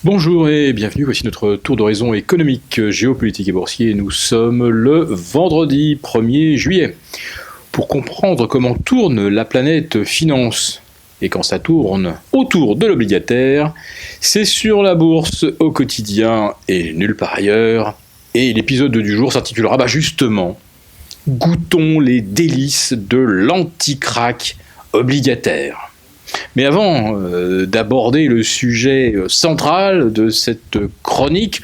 Bonjour et bienvenue, voici notre tour d'horizon économique, géopolitique et boursier. Nous sommes le vendredi 1er juillet. Pour comprendre comment tourne la planète finance et quand ça tourne autour de l'obligataire, c'est sur la bourse au quotidien et nulle part ailleurs. Et l'épisode du jour s'intitulera justement « Goûtons les délices de l'anti-crack obligataire ». Mais avant d'aborder le sujet central de cette chronique,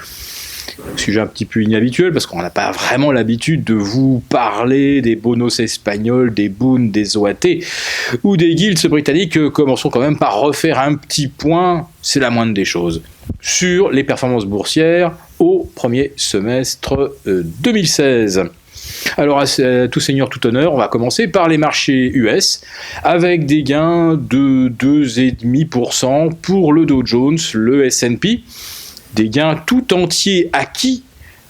sujet un petit peu inhabituel parce qu'on n'a pas vraiment l'habitude de vous parler des bonus espagnols, des Bunds, des OAT ou des guilds britanniques, commençons quand même par refaire un petit point, c'est la moindre des choses, sur les performances boursières au premier semestre 2016. Alors, à tout seigneur, tout honneur, on va commencer par les marchés US, avec des gains de 2,5% pour le Dow Jones, le S&P, des gains tout entiers acquis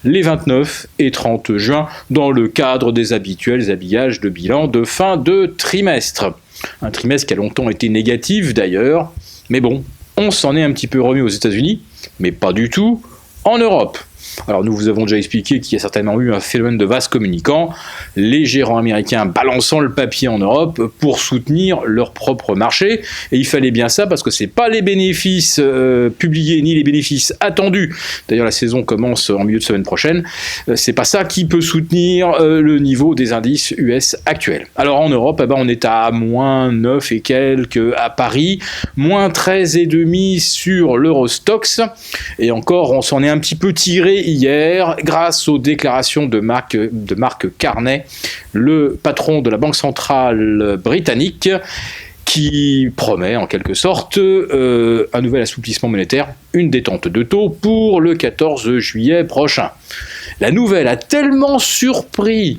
les 29 et 30 juin, dans le cadre des habituels habillages de bilan de fin de trimestre. Un trimestre qui a longtemps été négatif d'ailleurs, mais bon, on s'en est un petit peu remis aux États-Unis, mais pas du tout en Europe. Alors nous vous avons déjà expliqué qu'il y a certainement eu un phénomène de vase communicant, les gérants américains balançant le papier en Europe pour soutenir leur propre marché, et il fallait bien ça parce que c'est pas les bénéfices publiés ni les bénéfices attendus, d'ailleurs la saison commence en milieu de semaine prochaine, c'est pas ça qui peut soutenir le niveau des indices US actuels. Alors en Europe, on est à moins 9 et quelques à Paris, moins 13,5 sur l'Eurostoxx, et encore on s'en est un petit peu tiré hier, grâce aux déclarations de Mark Carney, le patron de la Banque centrale britannique, qui promet en quelque sorte un nouvel assouplissement monétaire, une détente de taux pour le 14 juillet prochain. La nouvelle a tellement surpris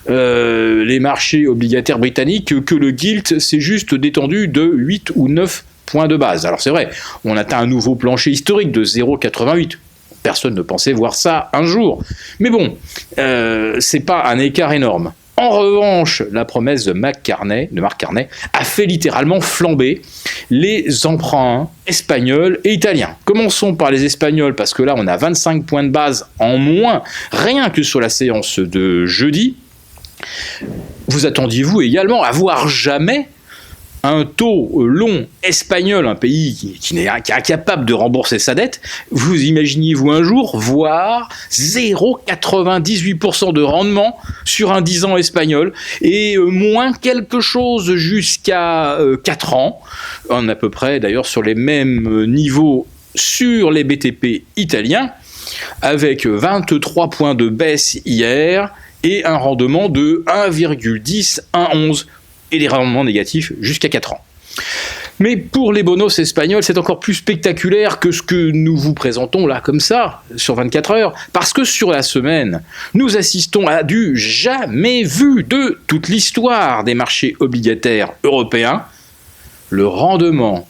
les marchés obligataires britanniques que le gilt s'est juste détendu de 8 ou 9 points de base. Alors c'est vrai, on atteint un nouveau plancher historique de 0,88. Personne ne pensait voir ça un jour. Mais bon, c'est pas un écart énorme. En revanche, la promesse de Mark Carney a fait littéralement flamber les emprunts espagnols et italiens. Commençons par les espagnols, parce que là, on a 25 points de base en moins, rien que sur la séance de jeudi. Vous attendiez-vous également à voir jamais un taux long espagnol, un pays qui est incapable de rembourser sa dette, vous imaginiez-vous un jour voir 0,98% de rendement sur un 10 ans espagnol et moins quelque chose jusqu'à 4 ans, on est à peu près d'ailleurs sur les mêmes niveaux sur les BTP italiens, avec 23 points de baisse hier et un rendement de 1,10-1,11 et des rendements négatifs jusqu'à 4 ans. Mais pour les bonus espagnols, c'est encore plus spectaculaire que ce que nous vous présentons là comme ça, sur 24 heures, parce que sur la semaine, nous assistons à du jamais vu de toute l'histoire des marchés obligataires européens. Le rendement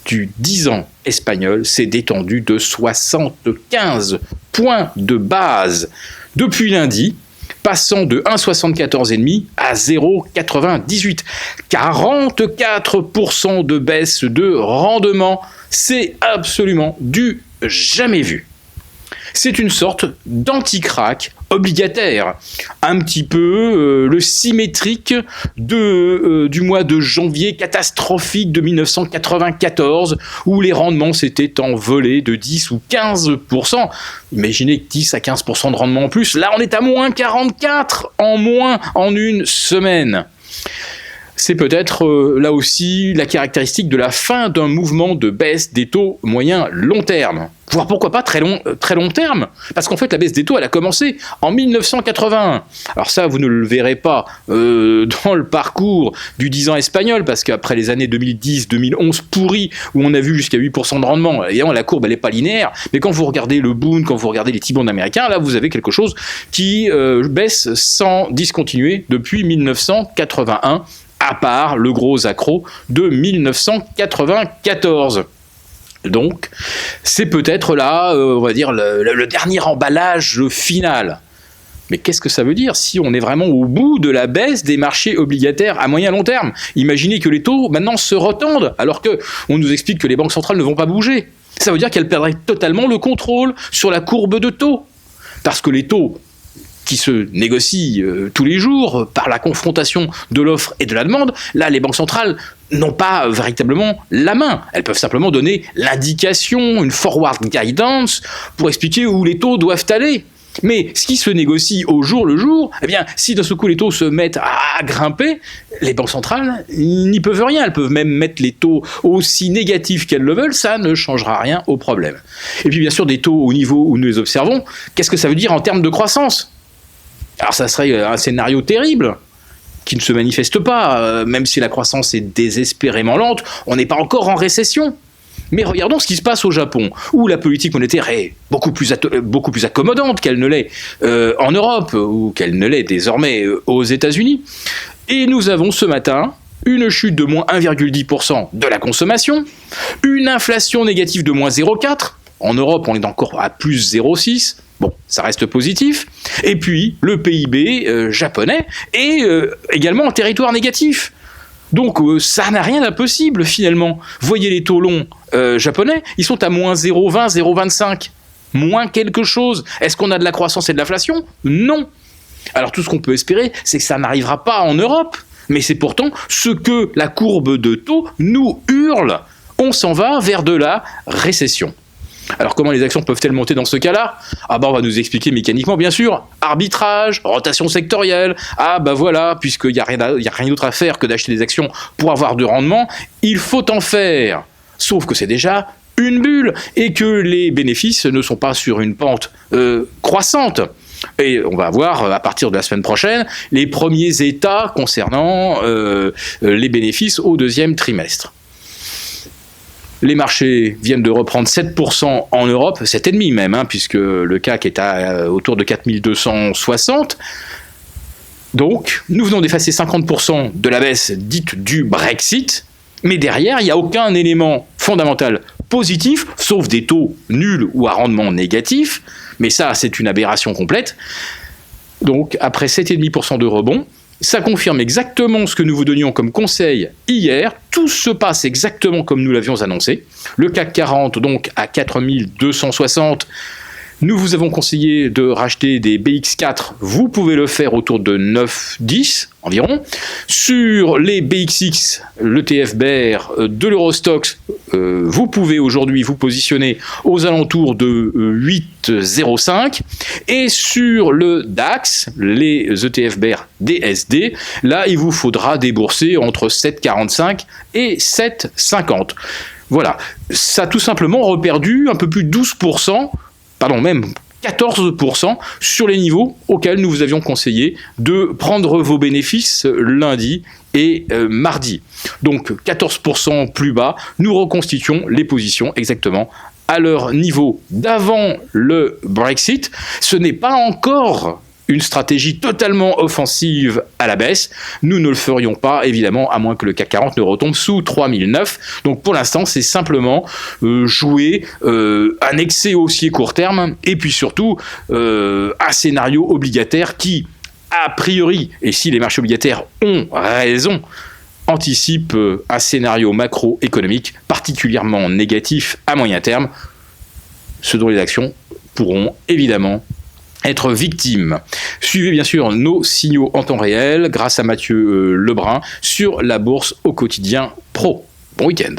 du 10 ans espagnol s'est détendu de 75 points de base depuis lundi, passant de 1,74,5 à 0,98. 44% de baisse de rendement, c'est absolument du jamais vu. C'est une sorte d'anti-crack obligataire, un petit peu le symétrique du mois de janvier catastrophique de 1994, où les rendements s'étaient envolés de 10 ou 15%. Imaginez 10 à 15% de rendement en plus, là on est à moins 44 en moins en une semaine. C'est peut-être là aussi la caractéristique de la fin d'un mouvement de baisse des taux moyens long terme. Voire pourquoi pas très long terme, parce qu'en fait la baisse des taux elle a commencé en 1981. Alors ça vous ne le verrez pas dans le parcours du 10 ans espagnol, parce qu'après les années 2010-2011 pourries, où on a vu jusqu'à 8% de rendement, évidemment la courbe elle n'est pas linéaire, mais quand vous regardez le Bund, quand vous regardez les T-bonds américains, là vous avez quelque chose qui baisse sans discontinuer depuis 1981, à part le gros accro de 1994. Donc, c'est peut-être là, on va dire, le dernier emballage final. Mais qu'est-ce que ça veut dire si on est vraiment au bout de la baisse des marchés obligataires à moyen long terme ? Imaginez que les taux maintenant se retendent, alors qu'on nous explique que les banques centrales ne vont pas bouger. Ça veut dire qu'elle perdrait totalement le contrôle sur la courbe de taux. Parce que les taux qui se négocient tous les jours par la confrontation de l'offre et de la demande, là, les banques centrales n'ont pas véritablement la main. Elles peuvent simplement donner l'indication, une forward guidance, pour expliquer où les taux doivent aller. Mais ce qui se négocie au jour le jour, eh bien, si d'un seul coup les taux se mettent à grimper, les banques centrales n'y peuvent rien. Elles peuvent même mettre les taux aussi négatifs qu'elles le veulent, ça ne changera rien au problème. Et puis bien sûr, des taux au niveau où nous les observons, qu'est-ce que ça veut dire en termes de croissance ? Alors ça serait un scénario terrible, qui ne se manifeste pas, même si la croissance est désespérément lente, on n'est pas encore en récession. Mais regardons ce qui se passe au Japon, où la politique monétaire est beaucoup plus accommodante qu'elle ne l'est en Europe, ou qu'elle ne l'est désormais aux États-Unis. Et nous avons ce matin une chute de moins 1,10% de la consommation, une inflation négative de moins 0,4%, en Europe on est encore à plus 0,6%, bon, ça reste positif, et puis le PIB japonais est également en territoire négatif. Donc ça n'a rien d'impossible finalement. Voyez les taux longs japonais, ils sont à moins 0,20, 0,25. Moins quelque chose. Est-ce qu'on a de la croissance et de l'inflation ? Non. Alors tout ce qu'on peut espérer, c'est que ça n'arrivera pas en Europe. Mais c'est pourtant ce que la courbe de taux nous hurle. On s'en va vers de la récession. Alors comment les actions peuvent-elles monter dans ce cas-là ? Ah bah on va nous expliquer mécaniquement bien sûr. Arbitrage, rotation sectorielle. Ah bah voilà, puisqu'il n'y a rien d'autre à faire que d'acheter des actions pour avoir de rendement, il faut en faire. Sauf que c'est déjà une bulle et que les bénéfices ne sont pas sur une pente croissante. Et on va voir à partir de la semaine prochaine les premiers états concernant les bénéfices au deuxième trimestre. Les marchés viennent de reprendre 7% en Europe, 7,5% même, puisque le CAC est autour de 4260. Donc, nous venons d'effacer 50% de la baisse dite du Brexit, mais derrière, il n'y a aucun élément fondamental positif, sauf des taux nuls ou à rendement négatif, mais ça, c'est une aberration complète. Donc, après 7,5% de rebond, ça confirme exactement ce que nous vous donnions comme conseil hier. Tout se passe exactement comme nous l'avions annoncé. Le CAC 40, donc, à 4260. Nous vous avons conseillé de racheter des BX4. Vous pouvez le faire autour de 9-10 environ. Sur les BXX, l'ETF BER de l'Eurostoxx, vous pouvez aujourd'hui vous positionner aux alentours de 8,05. Et sur le DAX, les ETF BER DSD, là, il vous faudra débourser entre 7,45 et 7,50. Voilà, ça a tout simplement reperdu un peu plus de 12%, pardon, même 14% sur les niveaux auxquels nous vous avions conseillé de prendre vos bénéfices lundi et mardi. Donc 14% plus bas, nous reconstituons les positions exactement à leur niveau d'avant le Brexit. Ce n'est pas encore une stratégie totalement offensive à la baisse. Nous ne le ferions pas, évidemment, à moins que le CAC 40 ne retombe sous 3009. Donc pour l'instant, c'est simplement jouer un excès haussier court terme et puis surtout un scénario obligataire qui, a priori, et si les marchés obligataires ont raison, anticipe un scénario macroéconomique particulièrement négatif à moyen terme, ce dont les actions pourront évidemment être victimes. Suivez bien sûr nos signaux en temps réel grâce à Mathieu Lebrun sur la Bourse au quotidien Pro. Bon week-end.